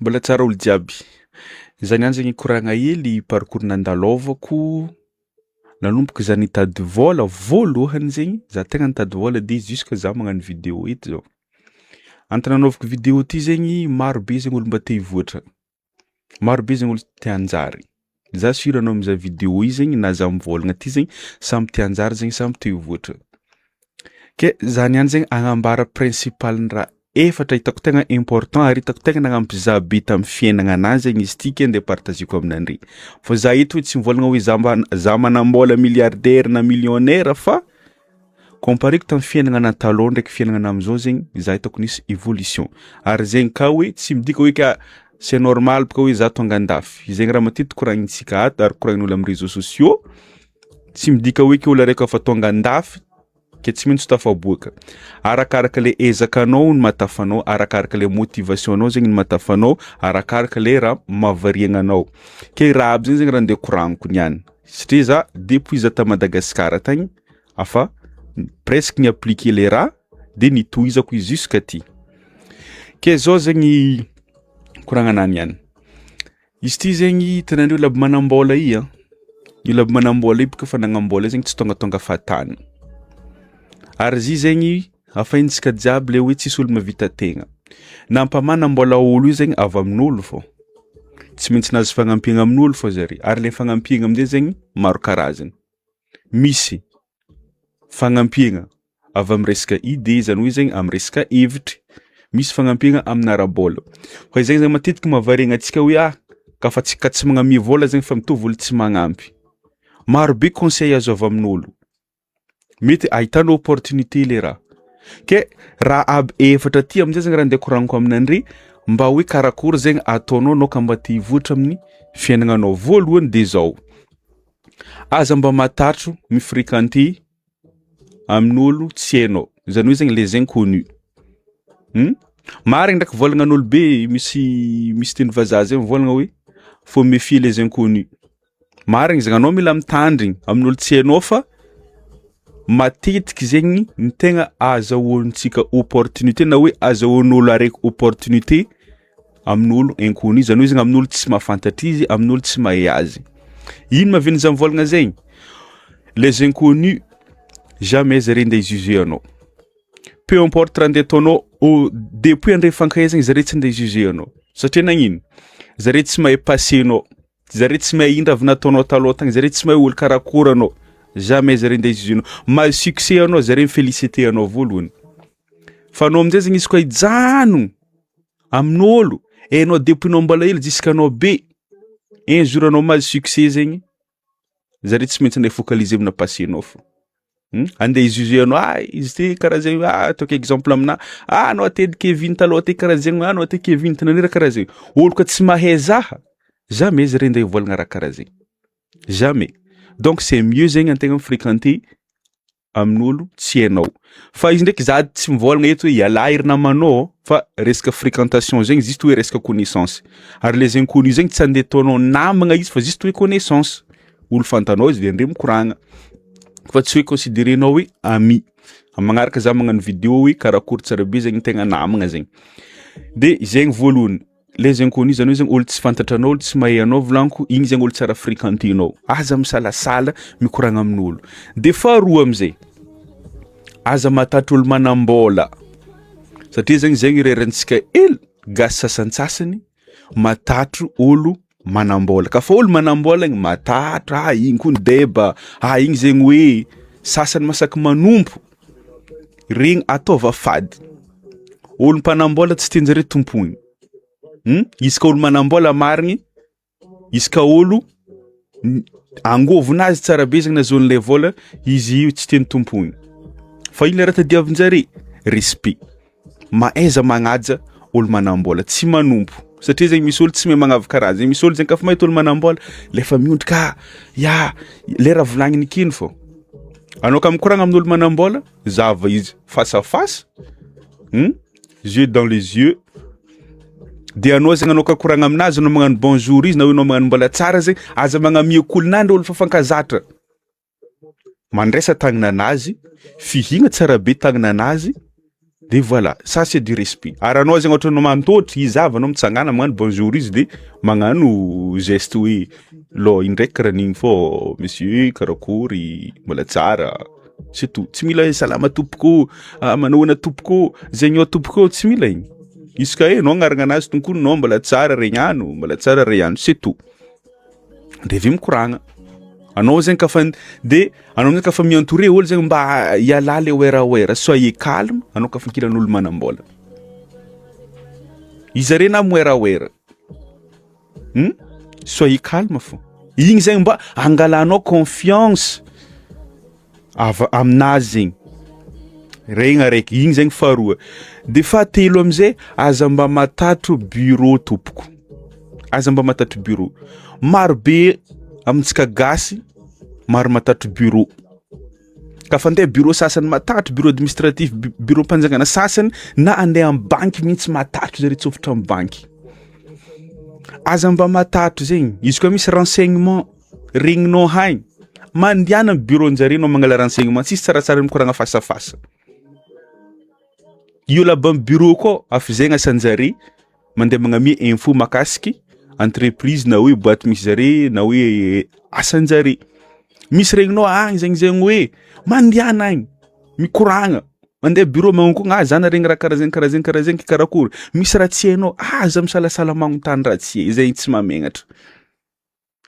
Mbola tsara olo jiaby. Zany ihany zegny koragna hely parcours nandalovako. Nanomboka za nitady vôla voalohany zegny, za tegna nitady vôla de jusque za magnano vidéo eto zao. Antony nanaovako vidéo ty zegny marobe zegny olo mba te hivoatra. Marobe zegny olo te hanjary. Za sûr anao mizaha vidéo io zegny na za mivôlagna ty zegny samby te hanjary zegny samby te hivoatra. Ke zany ihany zegny agnambara principal-ndraha efatra hitako tegna important ary hitako tegna nagnampy za be tamin'ny fiaignananazy zegny izy ty ke nde partageko aminandre. Fô za eto tsy mivôlagna hoe za manambola milliardaire na millionnaire fa comparé-ko tamin'ny fiaignana taloha ndraiky fiaignana am'izao zegny za hitako nisy évolution. Ary zegny ka hoe tsy midika hoe ka c'est normal boka hoe za tonga andafy. Zegny raha matetiky koragnintsika ato ary koragnin'olo amin'ny réseaux sociaux. Tsy midika hoe ke olo araiky efa tonga andafy ke tsy maintsy tafaboaka. Arakaraka le ezakanao no matafanao, arakaraka le motivation-nao zegny no matafanao, arakaraka le raha mahavariagnanao. Ke raha aby zegny raha ndeha koragniko niany. Satria za depuis za ta Madagasikara tagny afa presque ni appliquer le raha de nitohizako izy jusqu'à ty. Ke zao zegny koragnana niany. Izy ty zegny tenandreo labo manambola io labo manambola io baka fa nagnambola zegny tsy tonga fatany. Ary zy zegny afahintsika jiaby le hoe tsisy olo mavita tegna. Nampamanambola olo io zegny avy amin'olo fô. Tsy maintsy nahazo fagnampiagna amin'olo fô zare. Ary le fagnampiagna am'zay zegny maro karazany. Misy fagnampiagna avy amin'ny resaka idée zany hoe zegny amin'ny resaka hevitry. Misy fagnampiagna amin'ny ara-bôla. Fa zegny zegny matetiky mahavariagna antsika hoe ka tsy magnamia vôla zegny fa mitovy olo tsy magnampy. Maro be conseil azo avy amin'olo. Mety ahitanao opportunité le raha. Ke raha aby efatra ty am'zay zegny raha ndeha koragniko aminandre mba hoe karakory zegny ataonao ka mba te hivoatra amin'ny fiaignananao. Voalohany de zao. Aza mba matatro mifréquenter amin'olo tsy hainao. Zany hoe zegny les inconnus. Marigny ndraiky vôlagnan'olo be misy teny vazaha zegny vôlagna hoe faut méfier les inconnus. Marigny zegny anao mila mitandrigny amin'olo tsy hainao fa matetiky zegny ny tegna azahoantsika opportunité na hoe azahoan'olo araiky opportunité amin'olo inconnu. Zany hoe zegny amin'olo tsy mahafantatra izy, amin'olo tsy mahay azy. Ino mahaviany za mivôlagna zegny? Les inconnus jamais zare ndeha juger anao. Peu importe raha ndeha ataonao depuis andre fankahezagna zare tsy ndeha juger anao. Satria nagnino? Zare tsy mahay passé-nao. Zare tsy mahay ino raha nataonao taloha tagny, zare tsy mahay olo karakory anao. Jamais zare ndeha juger anao. Mahazo succès anao zare félicité anao voalohany. Fa anao am'zay zegny izy koa hijano amin'olo hainao depuis anao mbola hely jusqu'anao be. Un jour anao mahazo succès zegny zare tsy maintsy ndeha focaliser amina passé-nao fô. Andeha juger anao izy ty karaha zegny ataoko exemple amina anao tedy Kevin taloha ty karaha zegny anao ty Kevin tananira karaha zegny. Olo ka tsy mahay zaha jamais zare ndeha hivôlagna raha karaha zegny. Jamais. Donc c'est mieux zegny antegna mifréquenter amin'olo tsy hainao. Fa izy ndraiky za tsy mivôlagna eto hoe iala ery namanao fa resaka fréquentation zegny juste hoe resaka connaissance. Ary les inconnus zegny tsy andeha ataonao namagna izy fa juste hoe connaissance. Olo fantanao izy de andre mikoragna. Fa tsy hoe considérenao hoe ami. Magnaraka za magnano vidéo hoe karakory tsara be zegny tegna namagna zegny. De zegny voalohany. Les inconnus zany hoe zegny olo tsy fantatranao, olo tsy mahay anao volaniko, igny zegny olo tsara fréquentenao. Aza misalasala mikoragna amin'olo. De faharoa am'zay. Aza matatry olo manambola. Satria zegny rerantsika gasy sasantsasany matatro olo manambola. Ka fa olo manambola igny matatra, igny koa deba, igny zegny hoe sasany masaky manompo. Regny ataova fady. Olo mpanambola tsy tianjare tompony. Izy ka olo manambola marigny, izy ka olo angovonazy tsara be zegny nahazoany le vôla, izy io tsy tiany tompony. Fa ino le raha tadiavinjare? Respect. Maaiza magnaja olo manambola, tsy manompo. Satria zegny misy olo tsy mahay magnavaka raha zegny. Misy olo zegny kafa mahita olo manambola, lefa miondrika le raha volagniny kino fô. Anao ka mikoragna amin'olo manambola, zava izy face à face, yeux dans les yeux. De anao zegny anao ka koragna aminazy anao magnano bonjour izy na hoe anao magnano mbola tsara zegny, aza magnamia kolonandro olo fa fankazatra. Mandresa tagnananazy, fihigna tsara be tagnananazy, De voilà, ça c'est du respect. Aranao zegny ohatra anao mantôtry izy avy anao mitsangana magnano bonjour izy de magnano geste hoe lo indraiky karaha an'igny fô monsieur karakory mbola tsara. C'est tout. Tsy mila salama tompoko, manoana tompoko, zegny tompoko tsy mila igny. Izy ka anao agnaragna anazy tonkononao mbola tsara regnano, mbola tsara regnano, c'est tout. De vy mikoragna. Anao zegny kafa de anao zegny kafa mi-entourer olo zegny mba hiala le wera soyez calme anao kafa ankilan'olo manambola. Izy are na moera. Soyez calme fô. Igny zegny mba angalanao confiance aminazy zegny. Regny araiky, igny zegny faharoa. De fahatelo am'zay aza mba matatro bureau tompoko. Aza mba matatro bureau. Marobe amintsika gasy maro matatro bureau. Kafa andeha bureau sasany matatro bureau administratif, bureau mpanjangana sasany na andeha amin'ny banky mihitsy matatro zare tsofitra amin'ny banky. Aza mba matatro zegny, izy koa misy renseignement regninao haigny, mandiana amin'ny bureau-njare anao mangala renseignement, tsisy tsaratsara mikoragna face à face. Io laba amin'ny bureau koa afizegna asan-jare mandeha magnamia info makasiky entreprise na hoe boîte misy zare na hoe asan-jare. Misy regninao agny zegny hoe mandiana agny mikoragna mandeha bureau magnokogna zana regny raha karaha zegny karakory misy raha tsy hainao aza misalasala magnontany raha tsy hay zay tsy mamegnatra.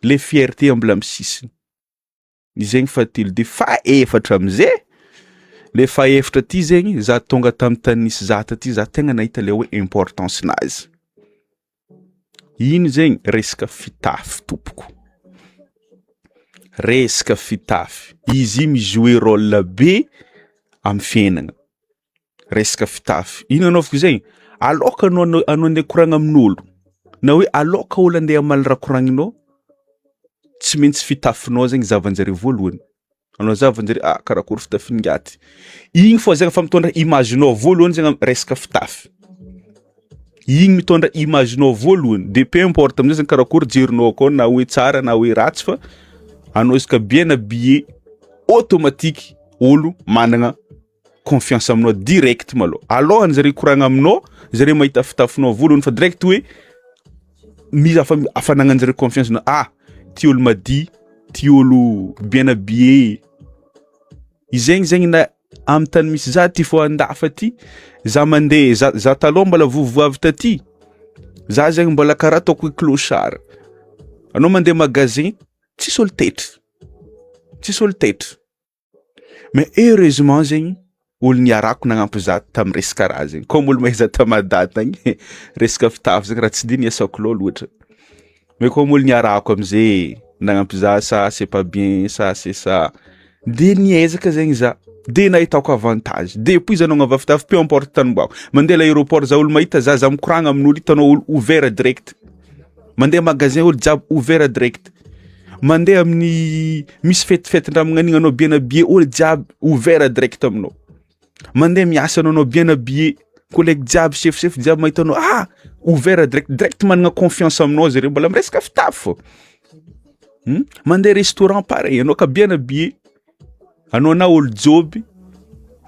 Le fierté mbola amin'ny sisiny. Zegny fahatelo de fahaefatra am'zay. Le fahaefatra ty zegny za tonga tamin'ny tany nisy zata ty za tegna nahita le hoe importance nazy. Ino zegny resaka fitafy tompoko. Resaka fitafy. Izy mijouer rôle be amin'ny fiainagna. Resaka fitafy. Ino anaovako zegny? Aloka anao andeha koragna amin'olo. Na hoe aloka olo andeha amaly raha koragninao, tsy maintsy fitafinao zegny zavan-jare voalohany. Anao zavan-jare karakory fitafin'ingaty. Igny fô zegny fa mitondra imaginao voalohany zegny resaka fitafy. Igny mitondra imaginao voalohany de peu importe am'zay zegny karakory jerinao akao na hoe tsara na hoe ratsy fa anao izy ka bien habillé automatique olo managna confiance aminao direct malôha. Alohany zare koragna aminao, zare mahita fitafinao voalohany fa direct hoe misy afa nagnanjare confiance na ty olo mady, ty olo bien habillé. Izegny zegny na amin'ny tany misy za ty fô andafa ty, za mandeha za taloha mbola vovoavy taty. Za zegny mbola karaha ataoko hoe clochard. Anao mandeha magasin, tsisy olo tetry. Tsisy olo tetry. Mais heureusement zegny olo niarako nagnampy za tamin'ny resaka raha zegny. Comme olo mahay za tamadady tagny resaka fitafy zegny raha tsy de niasako loatra. Mais comme olo niarako am'zay nagnampy za ça c'est pas bien, ça c'est ça. De niezaka zegny za. De nahitako avantage. Depuis izy anao agnava fitafy peu importe tany mboako. Mandeha l'aéroport za olo mahita za mikoragna amin'olo hitanao olo ouvert direct. Mandeha magasin olo jiaby ouvert direct. Mandeha amin'ny misy fetifetin-draha magnan'igny anao bien habillé olo jiaby ouvert direct aminao. Mandeha miasa anao bien habillé, collègue jiaby chef jiaby mahita anao ouvert direct managna confiance aminao zare mbola miresaka fitafy fô. Mandeha restaurant pareil anao ka bien habillé, anao na olo joby,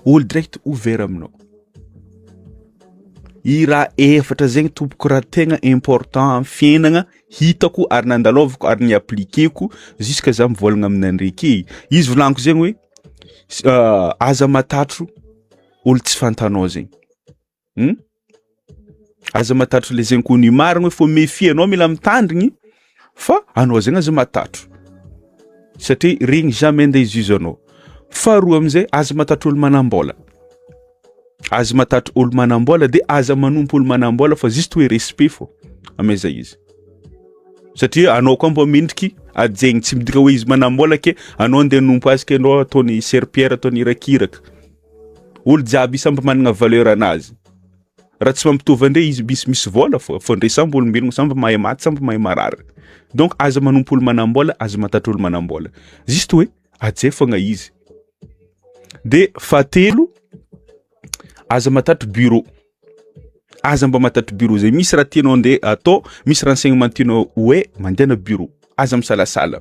olo direct ouvert aminao. I raha efatra zegny tompoko raha tegna important amin'ny fiainagna hitako ary nandalovako ary niappliqueko jusqu'à za mivolagna amin'andreky. Izy volaniko zegny hoe aza matatro olo tsy fantanao zegny. Aza matatro les inconnus. Marigny hoe faut méfier anao mila mitandrigny fa anao zegny aza matatro. Satria regny jamais andeha izuzo anao. Faharoa am'zay aza matatro olo manambola. Aza matatro olo manambola de aza manompo olo manambola fa juste hoe respect fô amaiza izy. Satria anao koa mbo mendriky ajegny tsy midika hoe izy manambola ke anao andeha nompo azy ke anao ataony serpillère ataony irakiraka. Olo jiaby samby managna valeur anazy. Raha tsy mampitovy andre izy misy vola fô ndre samby olombelogno samby mahay maty samby mahay marary. Donc aza manompo olo manambola, aza matatro olo manambola. Juste hoe ajay fogna izy. De fahatelo aza matatro bureau. Aza mba matatro bureau zay misy raha tianao andeha atao, misy renseignement tianao hoe mandehana bureau. Aza misalasala.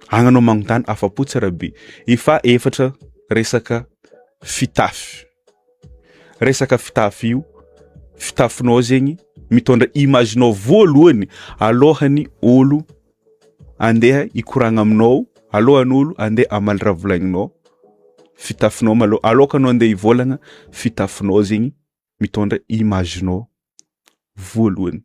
Agnanao magnontany afapo tsara be. Efa efatra resaka fitafy. resaka fitafy io, fitafinao zegny mitondra imaginao voalohany alohany olo andeha ikoragna aminao, alohan'olo andeha amaly raha volagninao. Fitafinao malo aloka anao andeha ivolagna, fitafinao zegny mitondra imaginao voalohany.